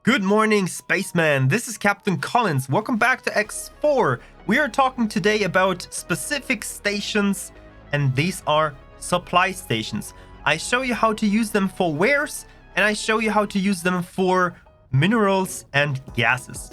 Good morning, spaceman. This is Captain Collins. Welcome back to X4. We are talking today about specific stations, and these are supply stations. I show you how to use them for wares, and I show you how to use them for minerals and gases.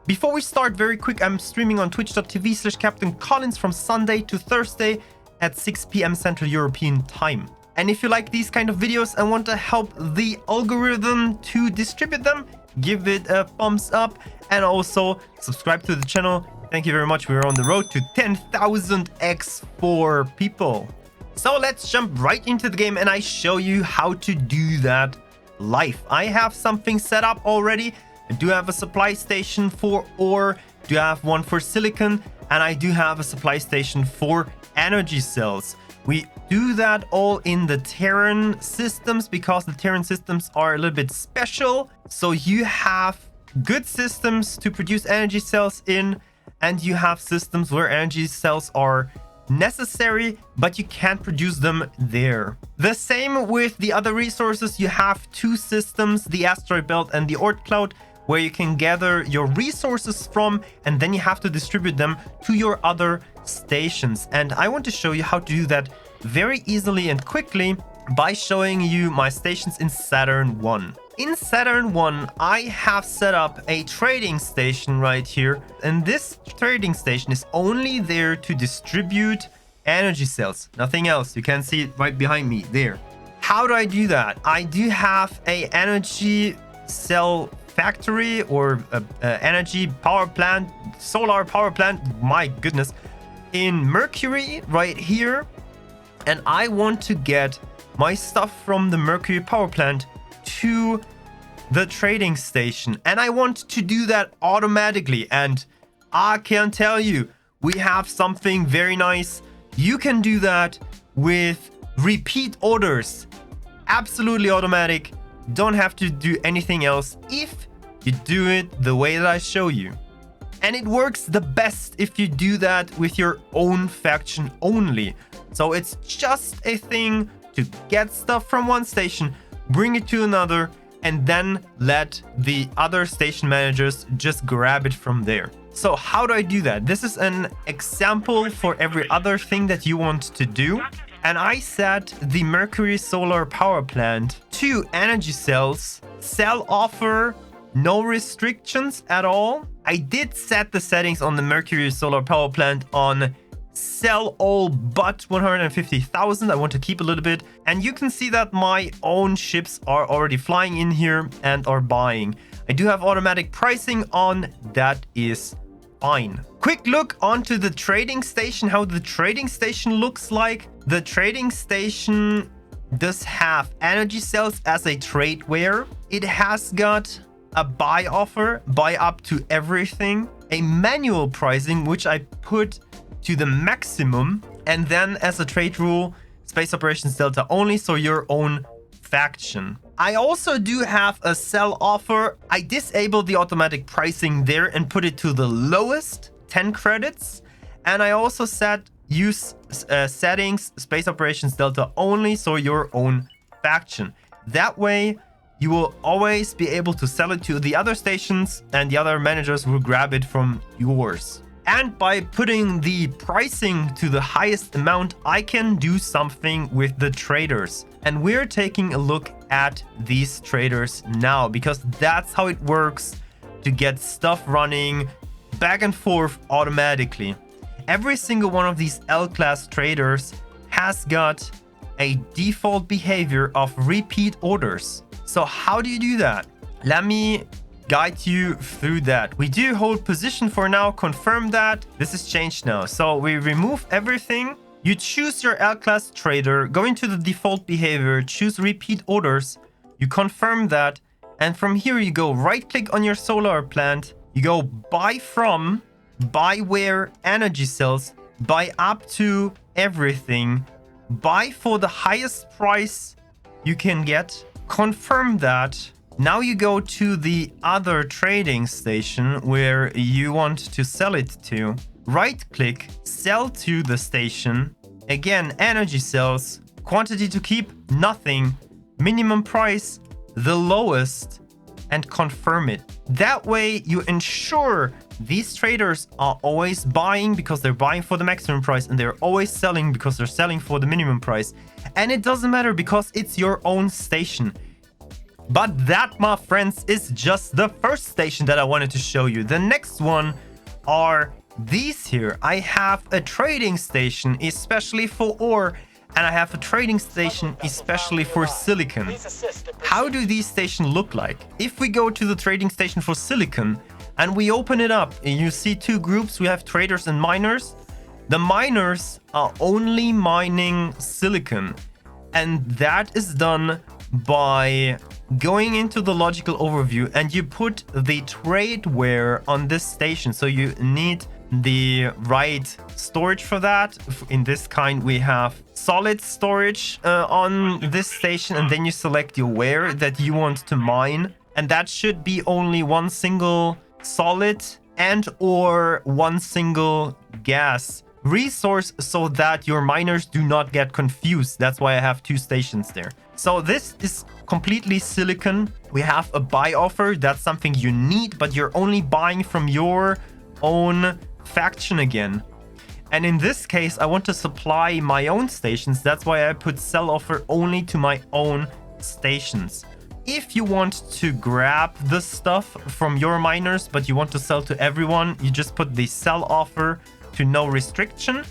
Before we start, very quick, I'm streaming on twitch.tv/Captain Collins from Sunday to Thursday at 6 p.m. Central European Time. And if you like these kind of videos and want to help the algorithm to distribute them, give it a thumbs up and also subscribe to the channel. Thank you very much. We're on the road to 10,000 X4 people. So let's jump right into the game and I show you how to do that live. I have something set up already. I do have a supply station for ore, do have one for silicon, and I do have a supply station for energy cells. We do that all in the Terran systems because the Terran systems are a little bit special. So you have good systems to produce energy cells in, and you have systems where energy cells are necessary, but you can't produce them there. The same with the other resources. You have two systems, the asteroid belt and the Oort cloud, where you can gather your resources from, and then you have to distribute them to your other stations. And I want to show you how to do that very easily and quickly by showing you my stations in Saturn 1. In Saturn 1, I have set up a trading station right here, and this trading station is only there to distribute energy cells, nothing else. You can see it right behind me there. How do I do that? I do have a energy cell factory or energy power plant, solar power plant, my goodness, in Mercury right here. And I want to get my stuff from the Mercury power plant to the trading station. And I want to do that automatically. And I can tell you, we have something very nice. You can do that with repeat orders. Absolutely automatic. Don't have to do anything else if you do it the way that I show you. And it works the best if you do that with your own faction only. So it's just a thing to get stuff from one station, bring it to another, and then let the other station managers just grab it from there. So how do I do that? This is an example for every other thing that you want to do. And I set the Mercury solar power plant to energy cells, cell offer, no restrictions at all. I did set the settings on the Mercury solar power plant on sell all but 150,000. I want to keep a little bit. And you can see that my own ships are already flying in here and are buying. I do have automatic pricing on. That is fine. Quick look onto the trading station, how the trading station looks like. The trading station does have energy cells as a tradeware. It has got a buy offer, buy up to everything, a manual pricing, which I put to the maximum, and then as a trade rule, space operations delta only, so your own faction. I also do have a sell offer. I disabled the automatic pricing there and put it to the lowest, 10 credits. And I also set use settings, space operations delta only, so your own faction. That way, you will always be able to sell it to the other stations and the other managers will grab it from yours. And by putting the pricing to the highest amount, I can do something with the traders. And we're taking a look at these traders now because that's how it works to get stuff running back and forth automatically. Every single one of these L-class traders has got a default behavior of repeat orders. So how do you do that? Let me guide you through that. We do hold position for now, confirm that. This is changed now. So we remove everything. You choose your L-class trader, go into the default behavior, choose repeat orders. You confirm that. And from here you go right click on your solar plant. You go buy from, buy where energy cells, buy up to everything, buy for the highest price you can get. Confirm that. Now you go to the other trading station where you want to sell it to. Right click, sell to the station. Again, energy cells, quantity to keep, nothing. Minimum price, the lowest. and confirm it. That way you ensure these traders are always buying because they're buying for the maximum price, and they're always selling because they're selling for the minimum price. And it doesn't matter because it's your own station. But that, my friends, is just the first station that I wanted to show you. The next one are these here. I have a trading station especially for ore, and I have a trading station especially for silicon. How do these stations look like? If we go to the trading station for silicon and we open it up, you see two groups. We have traders and miners. The miners are only mining silicon, and that is done by going into the logical overview, and you put the tradeware on this station. So you need the right storage for that. In this kind, we have solid storage on this station, and then you select your ware that you want to mine, and that should be only one single solid and or one single gas resource, so that your miners do not get confused. That's why I have two stations there. So this is completely silicon. We have a buy offer. That's something you need, but you're only buying from your own faction again. And in this case, I want to supply my own stations. That's why I put sell offer only to my own stations. If you want to grab the stuff from your miners, but you want to sell to everyone, you just put the sell offer to no restriction,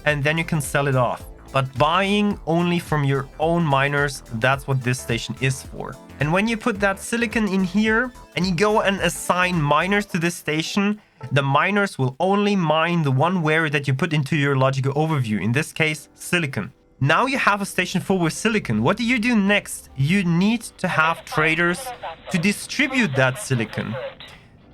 and then you can sell it off. But buying only from your own miners, that's what this station is for. And when you put that silicon in here and you go and assign miners to this station, the miners will only mine the one ware that you put into your logical overview, in this case silicon. Now you have a station full with silicon. What do you do next? You need to have traders to distribute that silicon.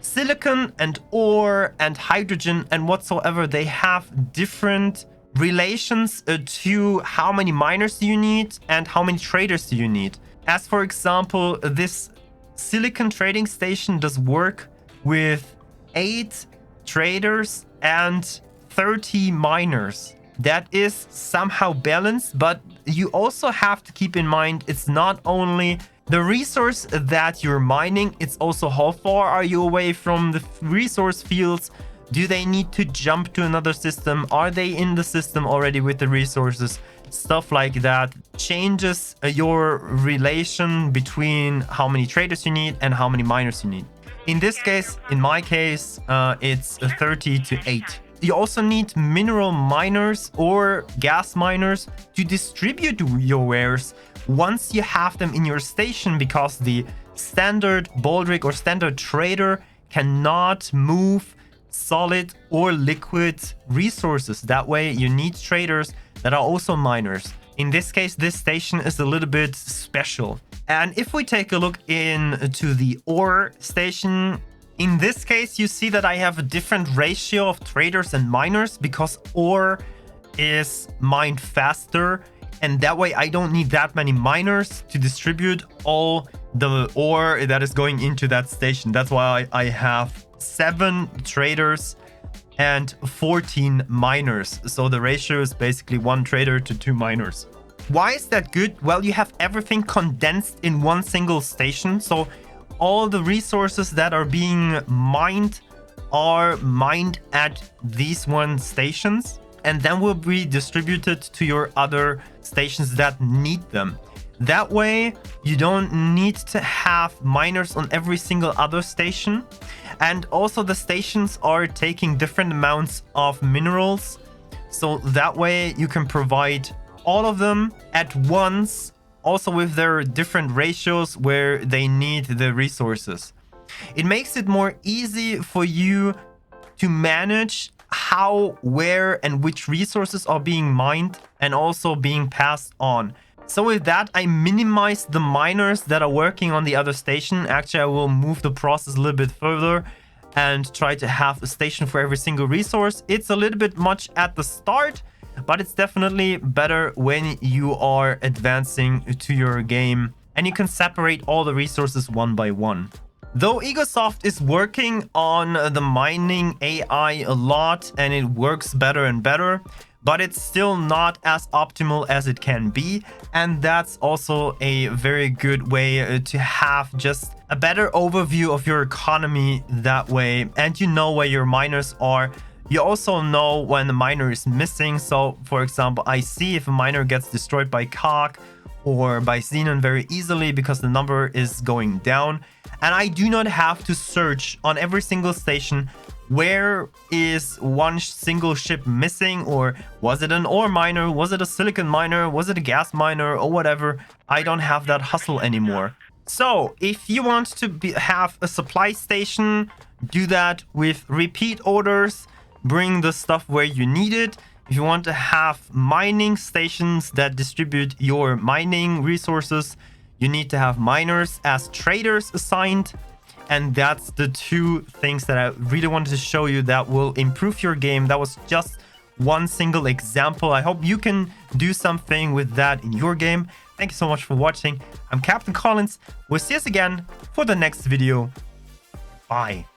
Silicon and ore and hydrogen and whatsoever, they have different relations to how many miners do you need and how many traders do you need. As for example, this silicon trading station does work with 8 traders and 30 miners. That is somehow balanced, but you also have to keep in mind it's not only the resource that you're mining, it's also how far are you away from the resource fields. Do they need to jump to another system? Are they in the system already with the resources? Stuff like that changes your relation between how many traders you need and how many miners you need. In this case, in my case, it's 30 to 8. You also need mineral miners or gas miners to distribute your wares once you have them in your station, because the standard Baldric or standard trader cannot move solid or liquid resources. That way you need traders that are also miners. In this case, this station is a little bit special. And if we take a look into the ore station, in this case, you see that I have a different ratio of traders and miners because ore is mined faster. And that way I don't need that many miners to distribute all the ore that is going into that station. That's why I have 7 traders and 14 miners. So the ratio is basically 1 trader to 2 miners. Why is that good? Well, you have everything condensed in one single station. So all the resources that are being mined are mined at these one stations, and then will be distributed to your other stations that need them. That way, you don't need to have miners on every single other station. And also the stations are taking different amounts of minerals. So that way you can provide all of them at once, also with their different ratios where they need the resources. It makes it more easy for you to manage how, where, and which resources are being mined and also being passed on. So with that, I minimize the miners that are working on the other station. Actually, I will move the process a little bit further and try to have a station for every single resource. It's a little bit much at the start, but it's definitely better when you are advancing to your game and you can separate all the resources one by one. Though Egosoft is working on the mining AI a lot and it works better and better, but it's still not as optimal as it can be. And that's also a very good way to have just a better overview of your economy that way, and you know where your miners are. You also know when the miner is missing. So for example, I see if a miner gets destroyed by Cog or by Xenon very easily because the number is going down, and I do not have to search on every single station where is one single ship missing, or was it an ore miner, was it a silicon miner, was it a gas miner, or whatever. I don't have that hustle anymore. So if you want to have a supply station, do that with repeat orders. Bring the stuff where you need it. If you want to have mining stations that distribute your mining resources, you need to have miners as traders assigned. And that's the two things that I really wanted to show you that will improve your game. That was just one single example. I hope you can do something with that in your game. Thank you so much for watching. I'm Captain Collins. We'll see us again for the next video. Bye.